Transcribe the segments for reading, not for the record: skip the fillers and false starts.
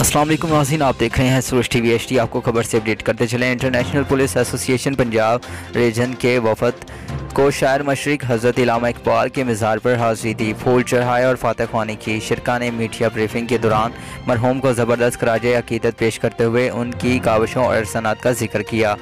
अस्सलाम वालेकुम नाज़रीन, आप देख रहे हैं सूरज टीवी एचडी। आपको खबर से अपडेट करते चलें। International Police Association Punjab region के वफद को शायर मशरिक हज़रत इल्लामा इकबाल के मज़ार पर हाज़िरी दी, फूल चढ़ाए और फातह ख्वानी की। शिरका ने मीडिया ब्रीफिंग के दौरान मरहूम को ज़बरदस्त खराज अक़ीदत पेश करते हुए उनकी काविशों और एहसानात का जिक्र किया।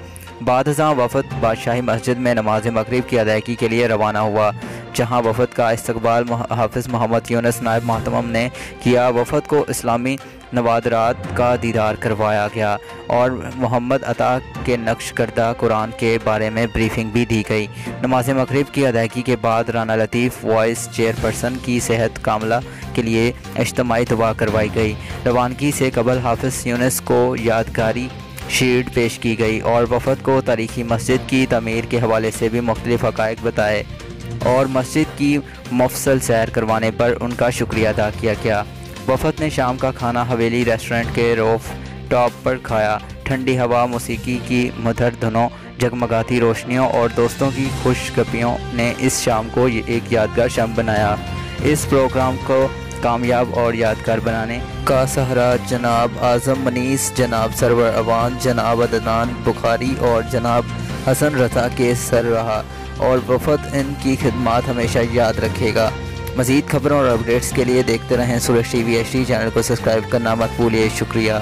बाद अज़ां वफद बादशाही मस्जिद में नमाज मगरिब की अदायगी के लिए रवाना हुआ, जहाँ वफद का इस्तकबाल हाफिज़ मोहम्मद यूनुस नायब महतमम ने किया। वफद को इस्लामी नवादरात का दीदार करवाया गया और मोहम्मद अता के नक्श करदा कुरान के बारे में ब्रीफिंग भी दी गई। नमाज मगरिब की अदायगी के बाद राना लतीफ़ वाइस चेयरपर्सन की सेहत कामला के लिए इज्तिमाई दुआ करवाई गई। रवानगी से कबल हाफिज़ यूनुस को यादगारी शील्ड पेश की गई और वफद को तारीखी मस्जिद की तमीर के हवाले से भी मुख्तलिफ हक़ाइक़ बताए और मस्जिद की मुफस्सल सैर करवाने पर उनका शुक्रिया अदा किया गया। वफद ने शाम का खाना हवेली रेस्टोरेंट के रूफ टॉप पर खाया। ठंडी हवा, मौसीकी की मधुर धुनों, जगमगाती रोशनियों और दोस्तों की खुशगपियों ने इस शाम को एक यादगार शाम बनाया। इस प्रोग्राम को कामयाब और यादगार बनाने का सहारा जनाब आज़म मनीस, जनाब सरवर अवान, जनाब अदनान बुखारी और जनाब हसन रज़ा के सर रहा और वफद इनकी खिदमत हमेशा याद रखेगा। मज़ीद खबरों और अपडेट्स के लिए देखते रहें सूरज टीवी एचडी। चैनल को सब्सक्राइब करना मत भूलिए। शुक्रिया।